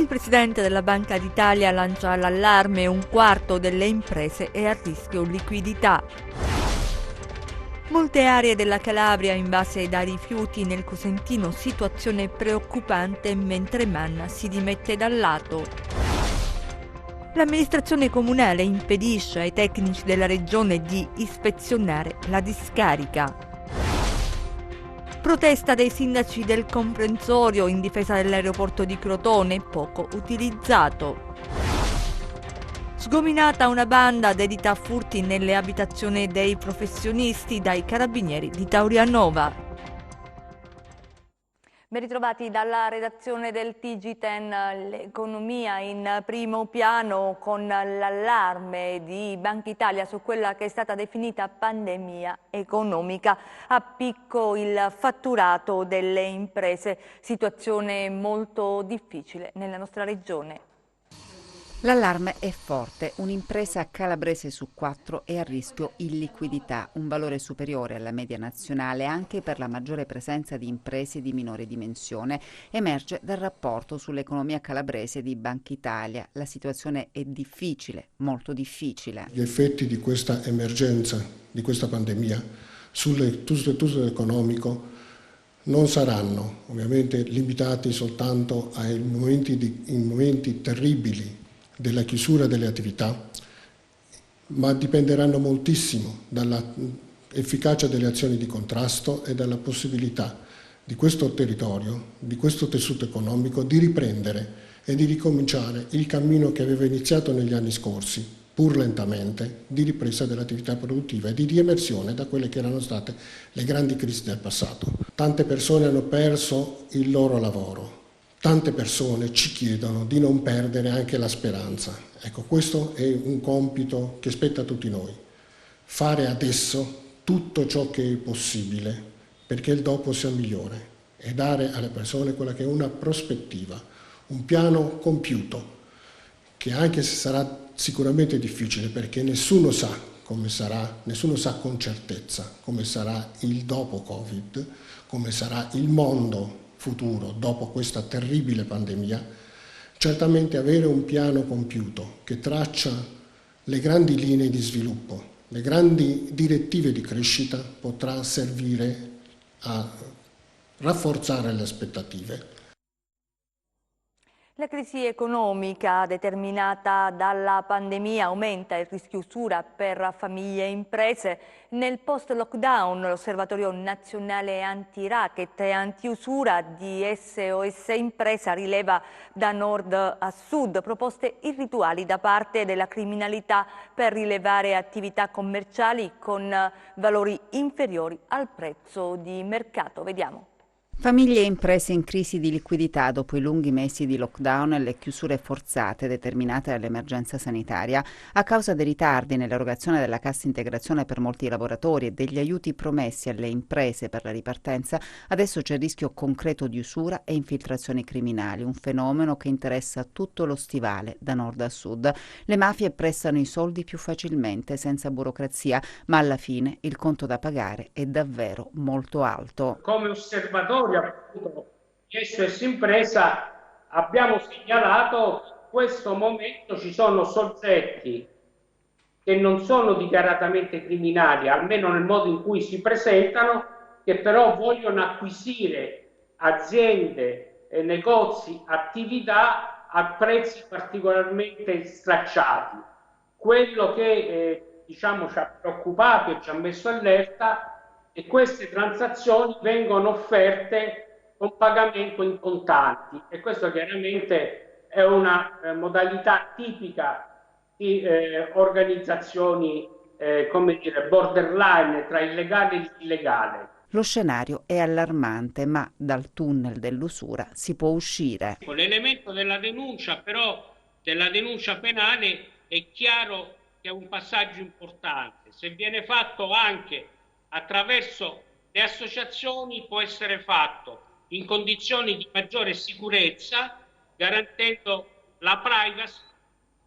Il presidente della Banca d'Italia lancia l'allarme: un quarto delle imprese è a rischio liquidità. Molte aree della Calabria invase da rifiuti, nel Cosentino situazione preoccupante mentre Manna si dimette dal lato. L'amministrazione comunale impedisce ai tecnici della regione di ispezionare la discarica. Protesta dei sindaci del comprensorio in difesa dell'aeroporto di Crotone, poco utilizzato. Sgominata una banda dedita a furti nelle abitazioni dei professionisti dai carabinieri di Taurianova. Ben ritrovati dalla redazione del TG10, l'economia in primo piano con l'allarme di Banca Italia su quella che è stata definita pandemia economica. A picco il fatturato delle imprese, situazione molto difficile nella nostra regione. L'allarme è forte, un'impresa calabrese su 4 è a rischio illiquidità, un valore superiore alla media nazionale anche per la maggiore presenza di imprese di minore dimensione. Emerge dal rapporto sull'economia calabrese di Banca Italia. La situazione è difficile, molto difficile. Gli effetti di questa emergenza, di questa pandemia, sul tessuto economico non saranno ovviamente limitati soltanto ai momenti terribili della chiusura delle attività, ma dipenderanno moltissimo dall'efficacia delle azioni di contrasto e dalla possibilità di questo territorio, di questo tessuto economico, di riprendere e di ricominciare il cammino che aveva iniziato negli anni scorsi, pur lentamente, di ripresa dell'attività produttiva e di riemersione da quelle che erano state le grandi crisi del passato. Tante persone hanno perso il loro lavoro. Tante persone ci chiedono di non perdere anche la speranza. Ecco, questo è un compito che spetta a tutti noi. Fare adesso tutto ciò che è possibile perché il dopo sia migliore e dare alle persone quella che è una prospettiva, un piano compiuto, che anche se sarà sicuramente difficile perché nessuno sa come sarà, nessuno sa con certezza come sarà il dopo Covid, come sarà il mondo futuro dopo questa terribile pandemia, certamente avere un piano compiuto che traccia le grandi linee di sviluppo, le grandi direttive di crescita potrà servire a rafforzare le aspettative. La crisi economica determinata dalla pandemia aumenta il rischio usura per famiglie e imprese. Nel post-lockdown l'Osservatorio Nazionale Anti-Racket e Anti-Usura di SOS Impresa rileva da nord a sud proposte irrituali da parte della criminalità per rilevare attività commerciali con valori inferiori al prezzo di mercato. Vediamo. Famiglie e imprese in crisi di liquidità dopo i lunghi mesi di lockdown e le chiusure forzate determinate dall'emergenza sanitaria. A causa dei ritardi nell'erogazione della cassa integrazione per molti lavoratori e degli aiuti promessi alle imprese per la ripartenza, adesso c'è il rischio concreto di usura e infiltrazioni criminali, un fenomeno che interessa tutto lo stivale, da nord a sud. Le mafie prestano i soldi più facilmente, senza burocrazia, ma alla fine il conto da pagare è davvero molto alto. Come osservatorio appunto di SOS Impresa abbiamo segnalato che in questo momento ci sono soggetti che non sono dichiaratamente criminali, almeno nel modo in cui si presentano, che però vogliono acquisire aziende, negozi, attività a prezzi particolarmente stracciati. Quello che ci ha preoccupato e ci ha messo allerta e queste transazioni vengono offerte con pagamento in contanti e questo chiaramente è una modalità tipica di organizzazioni borderline tra illegale e illegale. Lo scenario è allarmante, ma dal tunnel dell'usura si può uscire. L'elemento della denuncia, però, della denuncia penale è chiaro che è un passaggio importante. Se viene fatto anche attraverso le associazioni può essere fatto in condizioni di maggiore sicurezza, garantendo la privacy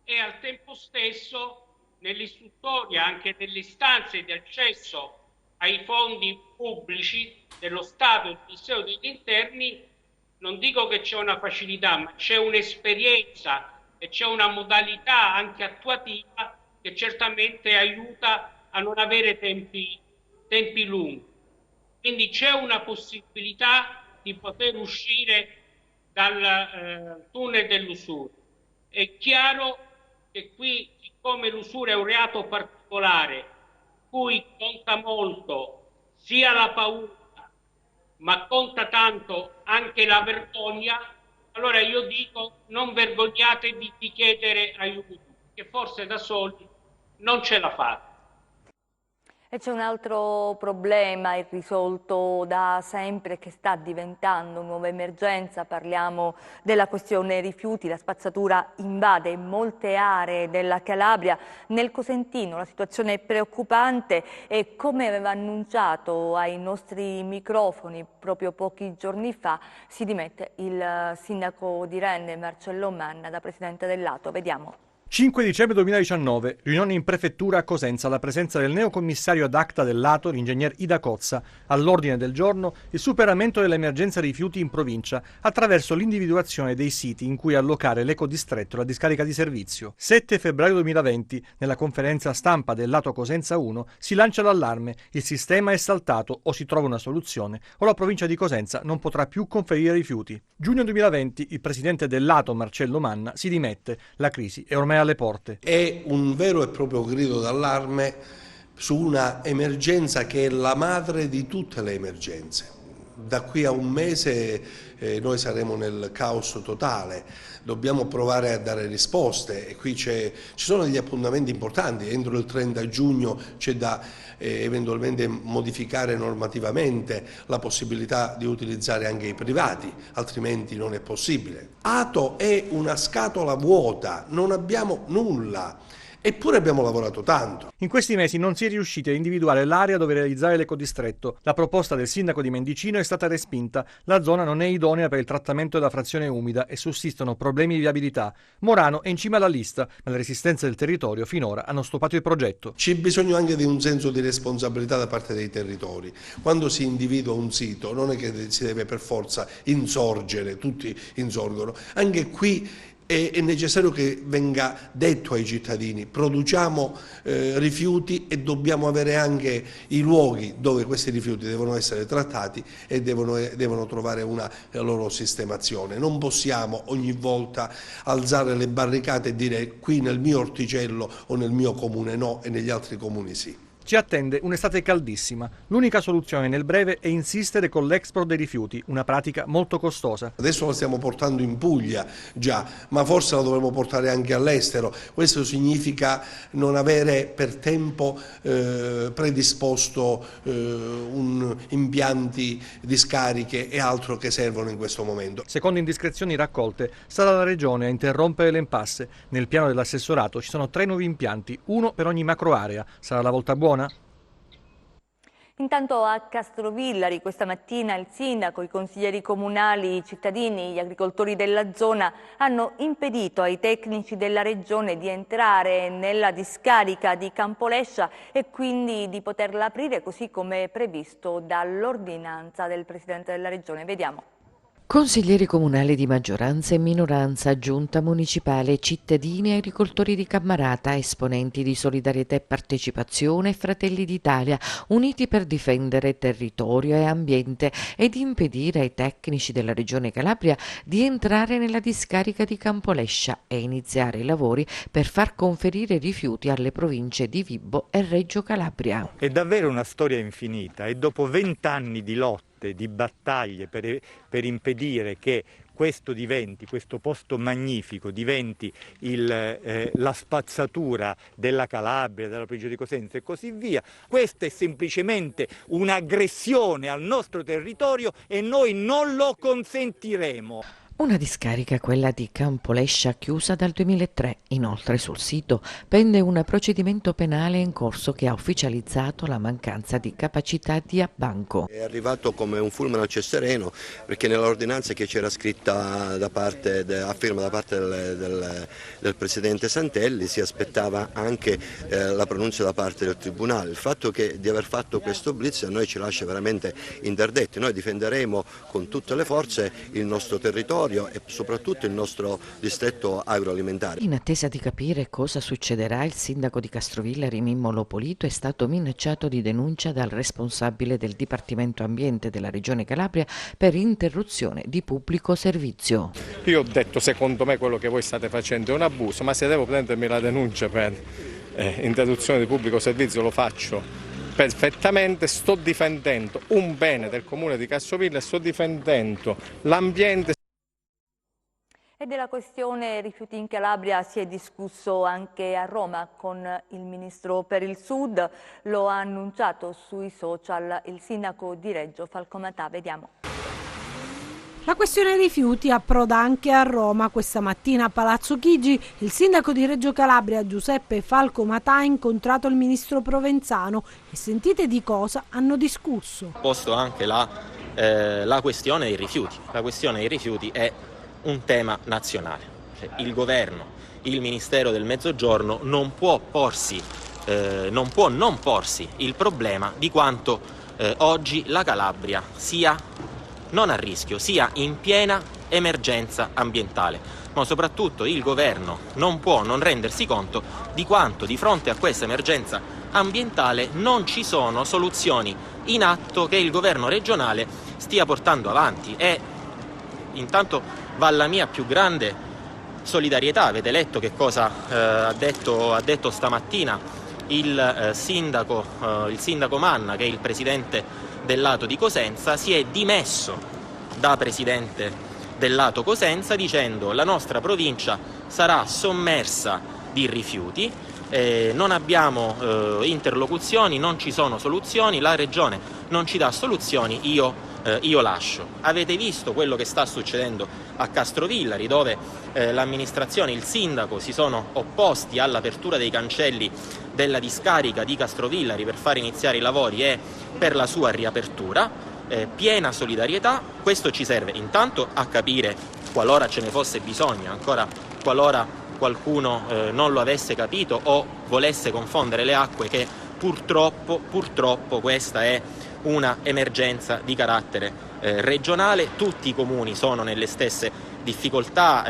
e al tempo stesso nell'istruttoria anche delle istanze di accesso ai fondi pubblici dello Stato e del Ministero degli Interni non dico che c'è una facilità, ma c'è un'esperienza e c'è una modalità anche attuativa che certamente aiuta a non avere tempi lunghi. Quindi c'è una possibilità di poter uscire dal tunnel dell'usura. È chiaro che qui, siccome l'usura è un reato particolare, cui conta molto sia la paura, ma conta tanto anche la vergogna, allora io dico non vergognatevi di chiedere aiuto, che forse da soli non ce la fate. E c'è un altro problema irrisolto da sempre che sta diventando nuova emergenza, parliamo della questione rifiuti, la spazzatura invade molte aree della Calabria, nel Cosentino la situazione è preoccupante e come aveva annunciato ai nostri microfoni proprio pochi giorni fa si dimette il sindaco di Rende Marcello Manna da presidente del Lato, vediamo. 5 dicembre 2019, riunione in prefettura a Cosenza alla presenza del neocommissario ad acta del Lato, l'ingegner Ida Cozza. All'ordine del giorno il superamento dell'emergenza rifiuti in provincia attraverso l'individuazione dei siti in cui allocare l'ecodistretto e la discarica di servizio. 7 febbraio 2020, nella conferenza stampa del Lato Cosenza 1, si lancia l'allarme, il sistema è saltato o si trova una soluzione o la provincia di Cosenza non potrà più conferire rifiuti. Giugno 2020, il presidente del Lato Marcello Manna si dimette, la crisi è ormai alle porte. È un vero e proprio grido d'allarme su una emergenza che è la madre di tutte le emergenze. Da qui a un mese noi saremo nel caos totale, dobbiamo provare a dare risposte e qui ci sono degli appuntamenti importanti, entro il 30 giugno c'è da eventualmente modificare normativamente la possibilità di utilizzare anche i privati, altrimenti non è possibile. Ato è una scatola vuota, non abbiamo nulla. Eppure abbiamo lavorato tanto. In questi mesi non si è riusciti a individuare l'area dove realizzare l'ecodistretto. La proposta del sindaco di Mendicino è stata respinta. La zona non è idonea per il trattamento della frazione umida e sussistono problemi di viabilità. Morano è in cima alla lista, ma le resistenze del territorio finora hanno stoppato il progetto. C'è bisogno anche di un senso di responsabilità da parte dei territori. Quando si individua un sito non è che si deve per forza insorgere, tutti insorgono. Anche qui è necessario che venga detto ai cittadini: produciamo rifiuti e dobbiamo avere anche i luoghi dove questi rifiuti devono essere trattati e devono trovare una loro sistemazione. Non possiamo ogni volta alzare le barricate e dire qui nel mio orticello o nel mio comune no e negli altri comuni sì. Ci attende un'estate caldissima. L'unica soluzione nel breve è insistere con l'export dei rifiuti, una pratica molto costosa. Adesso la stiamo portando in Puglia già, ma forse la dovremo portare anche all'estero. Questo significa non avere per tempo predisposto impianti di scariche e altro che servono in questo momento. Secondo indiscrezioni raccolte, sarà la Regione a interrompere l'impasse. Nel piano dell'assessorato ci sono 3 nuovi impianti, uno per ogni macroarea. Sarà la volta buona? Intanto a Castrovillari questa mattina il sindaco, i consiglieri comunali, i cittadini, gli agricoltori della zona hanno impedito ai tecnici della regione di entrare nella discarica di Campolescia e quindi di poterla aprire così come previsto dall'ordinanza del presidente della regione. Vediamo. Consiglieri comunali di maggioranza e minoranza, giunta municipale, cittadini e agricoltori di Cammarata, esponenti di Solidarietà e Partecipazione e Fratelli d'Italia, uniti per difendere territorio e ambiente ed impedire ai tecnici della Regione Calabria di entrare nella discarica di Campolescia e iniziare i lavori per far conferire rifiuti alle province di Vibo e Reggio Calabria. È davvero una storia infinita e dopo 20 anni di lotta, di battaglie per impedire che questo posto magnifico diventi la spazzatura della Calabria, della provincia di Cosenza e così via. Questa è semplicemente un'aggressione al nostro territorio e noi non lo consentiremo. Una discarica, quella di Campolescia, chiusa dal 2003. Inoltre sul sito pende un procedimento penale in corso che ha ufficializzato la mancanza di capacità di abbanco. È arrivato come un fulmine al ciel sereno, perché nell'ordinanza che c'era scritta a firma da parte del Presidente Santelli si aspettava anche la pronuncia da parte del Tribunale. Il fatto di aver fatto questo blitz a noi ci lascia veramente interdetti. Noi difenderemo con tutte le forze il nostro territorio e soprattutto il nostro distretto agroalimentare. In attesa di capire cosa succederà, il sindaco di Castrovillari, Mimmo Lopolito, è stato minacciato di denuncia dal responsabile del Dipartimento Ambiente della Regione Calabria per interruzione di pubblico servizio. Io ho detto, secondo me quello che voi state facendo è un abuso, ma se devo prendermi la denuncia per interruzione di pubblico servizio lo faccio perfettamente. Sto difendendo un bene del comune di Castrovillari, sto difendendo l'ambiente. E della questione rifiuti in Calabria si è discusso anche a Roma con il Ministro per il Sud, lo ha annunciato sui social il sindaco di Reggio Falcomatà. Vediamo. La questione rifiuti approda anche a Roma. Questa mattina a Palazzo Chigi il sindaco di Reggio Calabria Giuseppe Falcomatà ha incontrato il ministro Provenzano e sentite di cosa hanno discusso. Posto anche la questione dei rifiuti. La questione dei rifiuti è un tema nazionale. Cioè, il governo, il Ministero del Mezzogiorno non può non porsi il problema di quanto oggi la Calabria sia non a rischio, sia in piena emergenza ambientale, ma soprattutto il governo non può non rendersi conto di quanto di fronte a questa emergenza ambientale non ci sono soluzioni in atto che il governo regionale stia portando avanti. E intanto va la mia più grande solidarietà. Avete letto che cosa ha detto stamattina il sindaco Manna, che è il presidente del lato di Cosenza. Si è dimesso da presidente del lato Cosenza dicendo: la nostra provincia sarà sommersa di rifiuti, non abbiamo interlocuzioni, non ci sono soluzioni, la regione non ci dà soluzioni, io lascio. Avete visto quello che sta succedendo a Castrovillari, dove l'amministrazione e il sindaco si sono opposti all'apertura dei cancelli della discarica di Castrovillari per far iniziare i lavori e per la sua riapertura. Piena solidarietà. Questo ci serve intanto a capire, qualora ce ne fosse bisogno, ancora qualora qualcuno non lo avesse capito o volesse confondere le acque, che purtroppo questa è una emergenza di carattere regionale. Tutti i comuni sono nelle stesse difficoltà,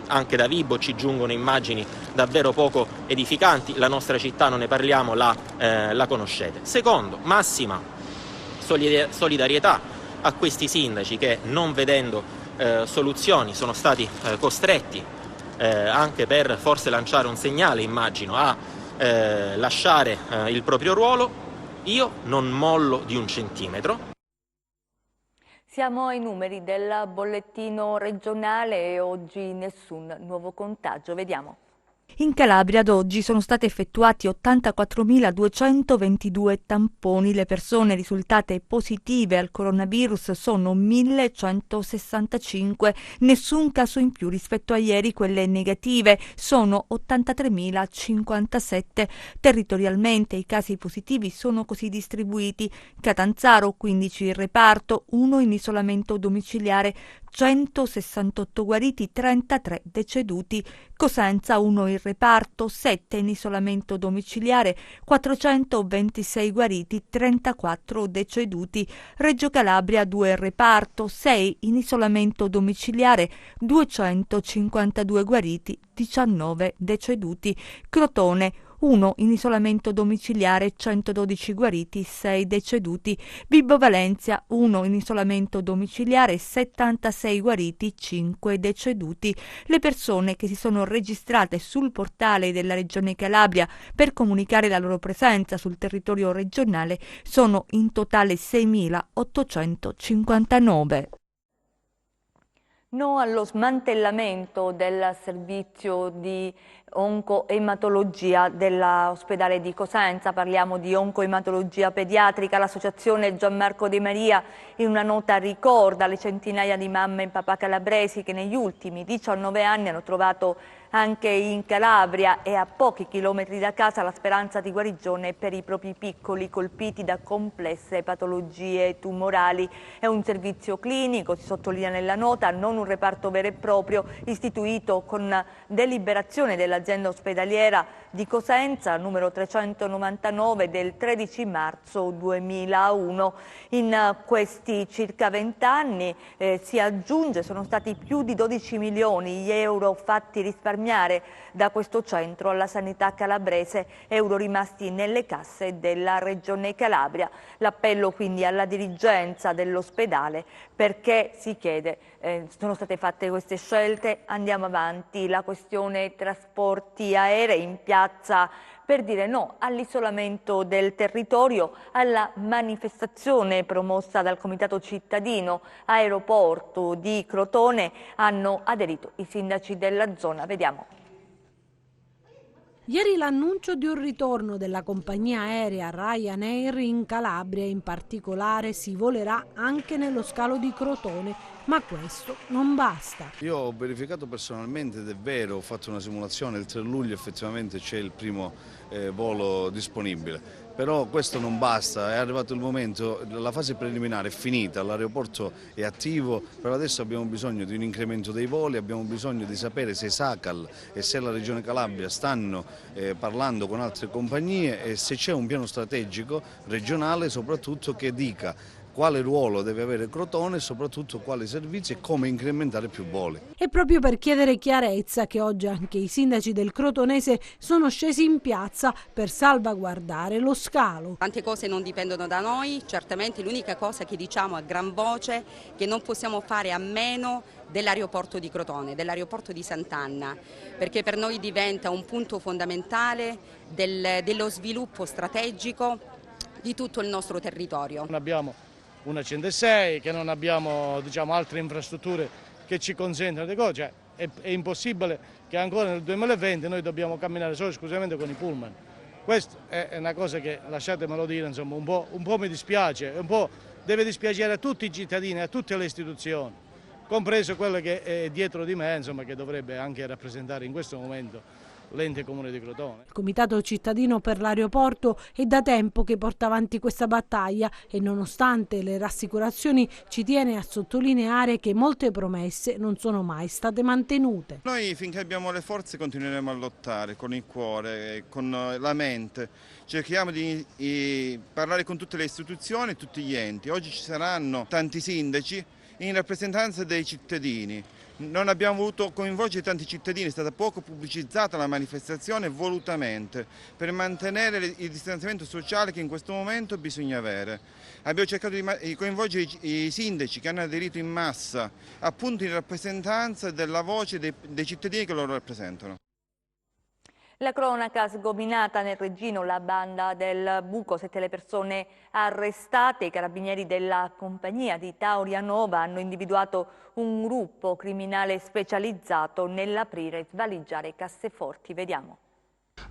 anche da Vibo ci giungono immagini davvero poco edificanti, la nostra città, non ne parliamo, la conoscete. Secondo, massima solidarietà a questi sindaci che, non vedendo soluzioni, sono stati costretti anche per forse lanciare un segnale, immagino, a lasciare il proprio ruolo. Io non mollo di un centimetro. Siamo ai numeri del bollettino regionale e oggi nessun nuovo contagio. Vediamo. In Calabria ad oggi sono stati effettuati 84.222 tamponi. Le persone risultate positive al coronavirus sono 1.165. Nessun caso in più rispetto a ieri. Quelle negative sono 83.057. Territorialmente i casi positivi sono così distribuiti: Catanzaro 15 in reparto, 1 in isolamento domiciliare, 168 guariti, 33 deceduti. Cosenza 1 in reparto, 7 in isolamento domiciliare, 426 guariti, 34 deceduti. Reggio Calabria 2 in reparto, 6 in isolamento domiciliare, 252 guariti, 19 deceduti. Crotone 1 in isolamento domiciliare, 112 guariti, 6 deceduti. Vibo Valentia 1 in isolamento domiciliare, 76 guariti, 5 deceduti. Le persone che si sono registrate sul portale della Regione Calabria per comunicare la loro presenza sul territorio regionale sono in totale 6.859. No allo smantellamento del servizio di oncoematologia dell'ospedale di Cosenza. Parliamo di oncoematologia pediatrica. L'associazione Gianmarco De Maria in una nota ricorda le centinaia di mamme e papà calabresi che negli ultimi 19 anni hanno trovato anche in Calabria e a pochi chilometri da casa la speranza di guarigione per i propri piccoli colpiti da complesse patologie tumorali. È un servizio clinico, si sottolinea nella nota, non un reparto vero e proprio, istituito con deliberazione dell'azienda ospedaliera di Cosenza, numero 399 del 13 marzo 2001. In questi circa 20 anni si aggiunge, sono stati più di 12 milioni gli euro fatti risparmiare da questo centro alla sanità calabrese, euro rimasti nelle casse della Regione Calabria. L'appello quindi alla dirigenza dell'ospedale, perché si chiede, sono state fatte queste scelte, andiamo avanti. La questione trasporti aerei in piazza per dire no all'isolamento del territorio, alla manifestazione promossa dal Comitato Cittadino Aeroporto di Crotone. Hanno aderito i sindaci della zona. Vediamo. Ieri l'annuncio di un ritorno della compagnia aerea Ryanair in Calabria, in particolare si volerà anche nello scalo di Crotone, ma questo non basta. Io ho verificato personalmente ed è vero, ho fatto una simulazione, il 3 luglio effettivamente c'è il primo volo disponibile, però questo non basta, è arrivato il momento, la fase preliminare è finita, l'aeroporto è attivo, però adesso abbiamo bisogno di un incremento dei voli, abbiamo bisogno di sapere se Sacal e se la Regione Calabria stanno parlando con altre compagnie e se c'è un piano strategico regionale soprattutto che dica quale ruolo deve avere Crotone e soprattutto quali servizi e come incrementare più voli. È proprio per chiedere chiarezza che oggi anche i sindaci del Crotonese sono scesi in piazza per salvaguardare lo scalo. Tante cose non dipendono da noi, certamente l'unica cosa che diciamo a gran voce è che non possiamo fare a meno dell'aeroporto di Crotone, dell'aeroporto di Sant'Anna, perché per noi diventa un punto fondamentale dello sviluppo strategico di tutto il nostro territorio. Non abbiamo una 106, che non abbiamo altre infrastrutture che ci consentono di cose, cioè, è impossibile che ancora nel 2020 noi dobbiamo camminare solo esclusivamente con i pullman. Questa è una cosa che, lasciatemelo dire, insomma, un po' mi dispiace, un po' deve dispiacere a tutti i cittadini, a tutte le istituzioni, compreso quello che è dietro di me, insomma, che dovrebbe anche rappresentare in questo momento l'ente comune di Crotone. Il Comitato Cittadino per l'aeroporto è da tempo che porta avanti questa battaglia e nonostante le rassicurazioni ci tiene a sottolineare che molte promesse non sono mai state mantenute. Noi finché abbiamo le forze continueremo a lottare con il cuore, con la mente, cerchiamo di parlare con tutte le istituzioni e tutti gli enti. Oggi ci saranno tanti sindaci in rappresentanza dei cittadini. Non abbiamo voluto coinvolgere tanti cittadini, è stata poco pubblicizzata la manifestazione volutamente per mantenere il distanziamento sociale che in questo momento bisogna avere. Abbiamo cercato di coinvolgere i sindaci che hanno aderito in massa, appunto in rappresentanza della voce dei cittadini che loro rappresentano. La cronaca sgominata nel Reggino, la banda del buco, 7 le persone arrestate. I carabinieri della compagnia di Taurianova hanno individuato un gruppo criminale specializzato nell'aprire e svaligiare casseforti. Vediamo.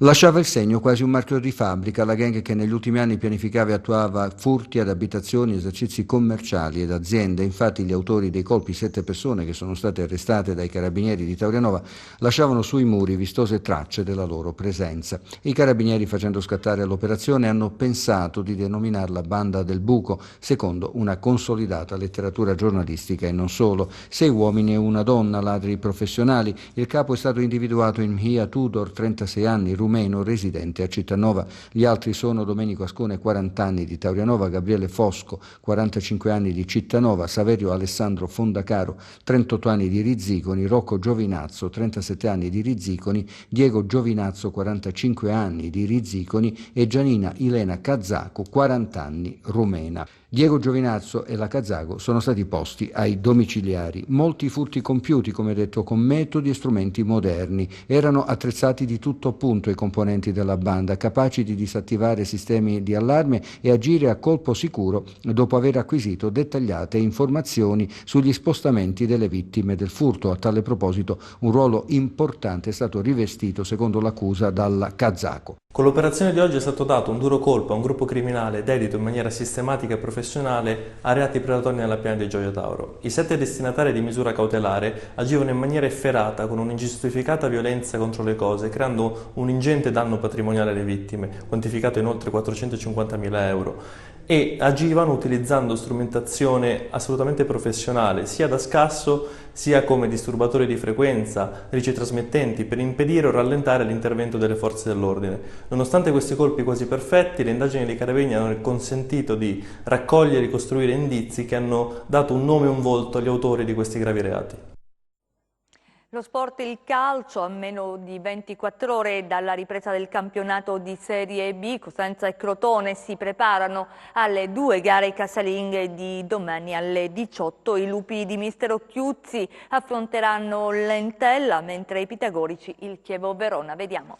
Lasciava il segno quasi un marchio di fabbrica la gang che negli ultimi anni pianificava e attuava furti ad abitazioni, esercizi commerciali ed aziende. Infatti gli autori dei colpi, 7 persone che sono state arrestate dai carabinieri di Taurianova, lasciavano sui muri vistose tracce della loro presenza. I carabinieri, facendo scattare l'operazione, hanno pensato di denominarla Banda del Buco, secondo una consolidata letteratura giornalistica e non solo. 6 uomini e una donna, ladri professionali. Il capo è stato individuato in Mihia Tudor, 36 anni, rumeno, residente a Cittanova. Gli altri sono Domenico Ascone, 40 anni, di Taurianova, Gabriele Fosco, 45 anni, di Cittanova, Saverio Alessandro Fondacaro, 38 anni, di Rizziconi, Rocco Giovinazzo, 37 anni, di Rizziconi, Diego Giovinazzo, 45 anni, di Rizziconi e Gianina Ilena Kazzaku, 40 anni, rumena. Diego Giovinazzo e la Kazako sono stati posti ai domiciliari. Molti furti compiuti, come detto, con metodi e strumenti moderni. Erano attrezzati di tutto punto i componenti della banda, capaci di disattivare sistemi di allarme e agire a colpo sicuro dopo aver acquisito dettagliate informazioni sugli spostamenti delle vittime del furto. A tale proposito un ruolo importante è stato rivestito, secondo l'accusa, dalla Kazako. Con l'operazione di oggi è stato dato un duro colpo a un gruppo criminale dedito in maniera sistematica e professionale a reati predatori nella piana di Gioia Tauro. I 7 destinatari di misura cautelare agivano in maniera efferata con un'ingiustificata violenza contro le cose, creando un ingente danno patrimoniale alle vittime, quantificato in oltre 450.000 euro. E agivano utilizzando strumentazione assolutamente professionale, sia da scasso sia come disturbatori di frequenza, ricetrasmettenti, per impedire o rallentare l'intervento delle forze dell'ordine. Nonostante questi colpi quasi perfetti, le indagini dei Carabinieri hanno consentito di raccogliere e ricostruire indizi che hanno dato un nome e un volto agli autori di questi gravi reati. Lo sport e il calcio, a meno di 24 ore dalla ripresa del campionato di Serie B, Cosenza e Crotone si preparano alle 2 gare casalinghe di domani alle 18. I lupi di mister Occhiuzzi affronteranno l'Entella, mentre i pitagorici il Chievo Verona. Vediamo.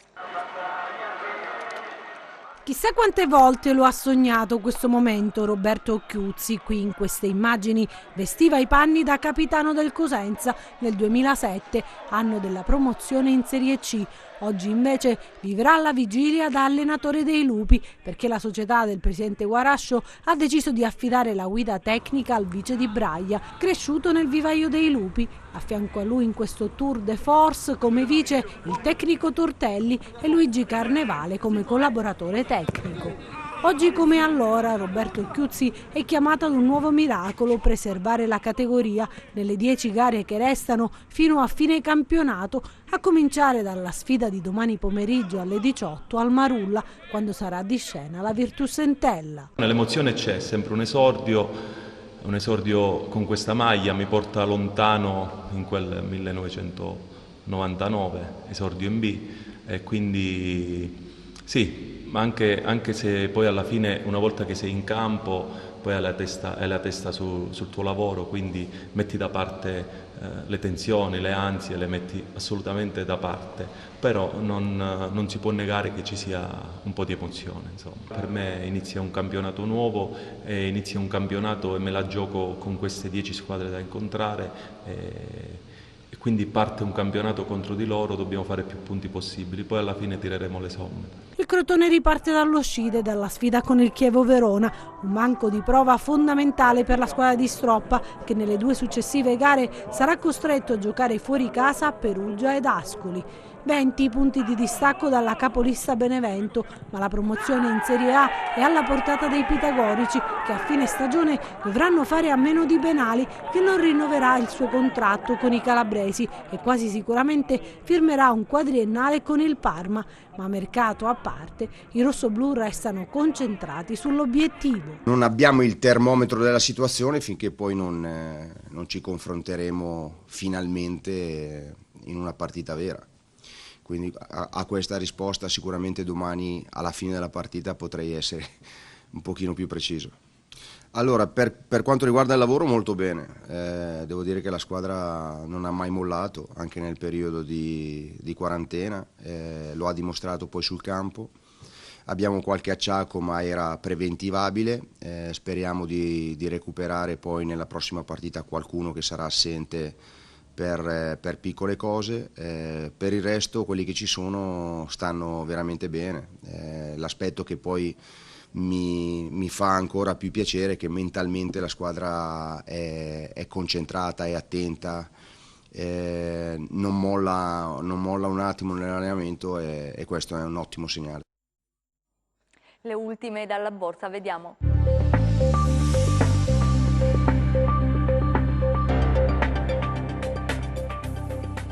Chissà quante volte lo ha sognato questo momento Roberto Occhiuzzi. Qui in queste immagini vestiva i panni da capitano del Cosenza nel 2007, anno della promozione in Serie C. Oggi invece vivrà la vigilia da allenatore dei lupi, perché la società del presidente Guarascio ha deciso di affidare la guida tecnica al vice di Braia, cresciuto nel vivaio dei lupi. A fianco a lui in questo tour de force come vice il tecnico Tortelli e Luigi Carnevale come collaboratore tecnico. Oggi come allora Roberto Occhiuzzi è chiamato ad un nuovo miracolo: preservare la categoria nelle 10 gare che restano fino a fine campionato, a cominciare dalla sfida di domani pomeriggio alle 18 al Marulla, quando sarà di scena la Virtus Entella. L'emozione c'è, sempre un esordio con questa maglia mi porta lontano in quel 1999, esordio in B, e quindi sì. Ma anche se poi alla fine, una volta che sei in campo, poi hai la testa sul tuo lavoro, quindi metti da parte le tensioni, le ansie, le metti assolutamente da parte, però non si può negare che ci sia un po' di emozione, insomma. Per me inizia un campionato nuovo, inizia un campionato e me la gioco con queste 10 squadre da incontrare, e quindi parte un campionato contro di loro, dobbiamo fare più punti possibili, poi alla fine tireremo le somme. Il Crotone riparte dallo Scide, dalla sfida con il Chievo Verona, un banco di prova fondamentale per la squadra di Stroppa, che nelle 2 successive gare sarà costretto a giocare fuori casa a Perugia ed Ascoli. 20 punti di distacco dalla capolista Benevento, ma la promozione in Serie A è alla portata dei pitagorici, che a fine stagione dovranno fare a meno di Benali, che non rinnoverà il suo contratto con i calabresi e quasi sicuramente firmerà un quadriennale con il Parma. Ma mercato a parte, i rossoblù restano concentrati sull'obiettivo. Non abbiamo il termometro della situazione finché poi non ci confronteremo finalmente in una partita vera. Quindi a questa risposta sicuramente domani alla fine della partita potrei essere un pochino più preciso. Allora, per quanto riguarda il lavoro, molto bene. Devo dire che la squadra non ha mai mollato, anche nel periodo di quarantena, lo ha dimostrato poi sul campo. Abbiamo qualche acciacco, ma era preventivabile. Speriamo di recuperare poi nella prossima partita qualcuno che sarà assente per piccole cose. Per il resto quelli che ci sono stanno veramente bene. L'aspetto che poi mi fa ancora più piacere è che mentalmente la squadra è concentrata, è attenta, non molla un attimo nell'allenamento, e questo è un ottimo segnale. Le ultime dalla borsa, vediamo.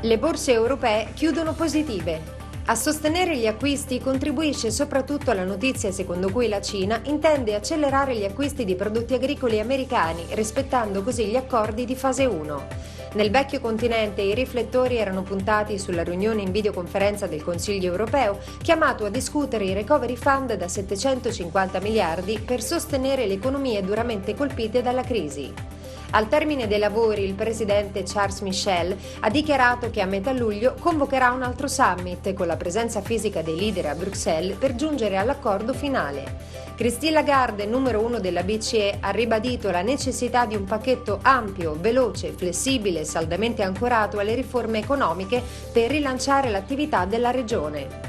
Le borse europee chiudono positive. A sostenere gli acquisti contribuisce soprattutto la notizia secondo cui la Cina intende accelerare gli acquisti di prodotti agricoli americani, rispettando così gli accordi di fase 1. Nel vecchio continente i riflettori erano puntati sulla riunione in videoconferenza del Consiglio europeo, chiamato a discutere i recovery fund da 750 miliardi per sostenere le economie duramente colpite dalla crisi. Al termine dei lavori, il presidente Charles Michel ha dichiarato che a metà luglio convocherà un altro summit con la presenza fisica dei leader a Bruxelles per giungere all'accordo finale. Christine Lagarde, numero 1 della BCE, ha ribadito la necessità di un pacchetto ampio, veloce, flessibile e saldamente ancorato alle riforme economiche per rilanciare l'attività della regione.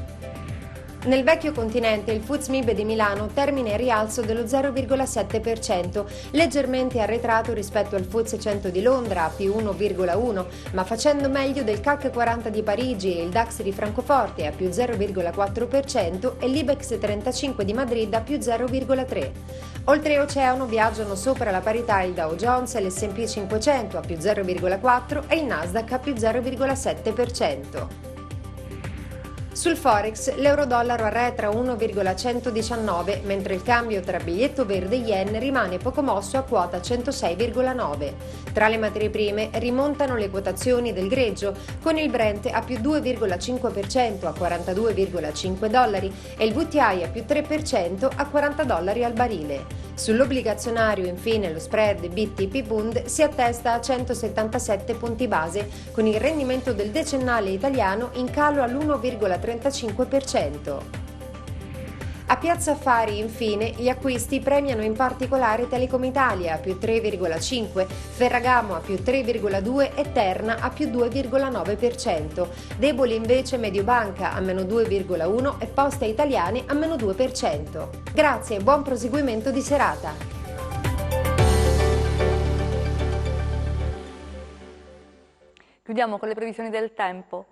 Nel vecchio continente il FTSE MIB di Milano termina in rialzo dello 0,7%, leggermente arretrato rispetto al FTSE 100 di Londra a più 1,1%, ma facendo meglio del CAC 40 di Parigi e il DAX di Francoforte a più 0,4% e l'Ibex 35 di Madrid a più 0,3%. Oltreoceano viaggiano sopra la parità il Dow Jones e l'S&P 500 a più 0,4% e il Nasdaq a più 0,7%. Sul Forex l'euro-dollaro arretra 1,119, mentre il cambio tra biglietto verde e yen rimane poco mosso a quota 106,9. Tra le materie prime rimontano le quotazioni del greggio, con il Brent a più 2,5% a $42,5 e il WTI a più 3% a $40 al barile. Sull'obbligazionario infine lo spread BTP-Bund si attesta a 177 punti base, con il rendimento del decennale italiano in calo all'1,35%. A Piazza Affari, infine, gli acquisti premiano in particolare Telecom Italia a più 3,5%, Ferragamo a più 3,2% e Terna a più 2,9%. Deboli invece Mediobanca a meno 2,1% e Poste Italiane a meno 2%. Grazie e buon proseguimento di serata. Chiudiamo con le previsioni del tempo.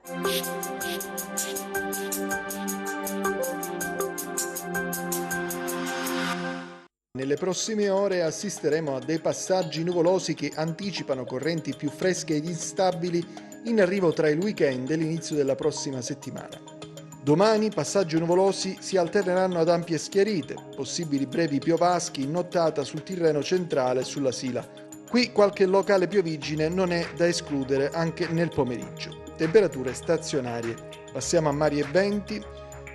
Nelle prossime ore assisteremo a dei passaggi nuvolosi che anticipano correnti più fresche ed instabili in arrivo tra il weekend e l'inizio della prossima settimana. Domani passaggi nuvolosi si alterneranno ad ampie schiarite, possibili brevi piovaschi in nottata sul Tirreno centrale e sulla Sila. Qui qualche locale pioviggine non è da escludere anche nel pomeriggio. Temperature stazionarie. Passiamo a mari e venti.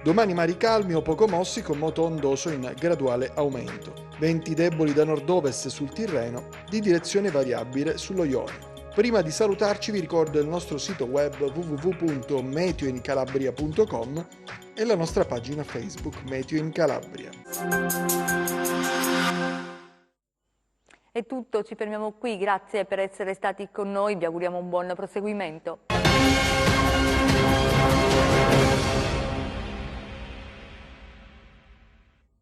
Domani mari calmi o poco mossi con moto ondoso in graduale aumento. Venti deboli da nord-ovest sul Tirreno, di direzione variabile sullo Ionio. Prima di salutarci vi ricordo il nostro sito web www.meteoincalabria.com e la nostra pagina Facebook Meteo in Calabria. È tutto, ci fermiamo qui, grazie per essere stati con noi, vi auguriamo un buon proseguimento.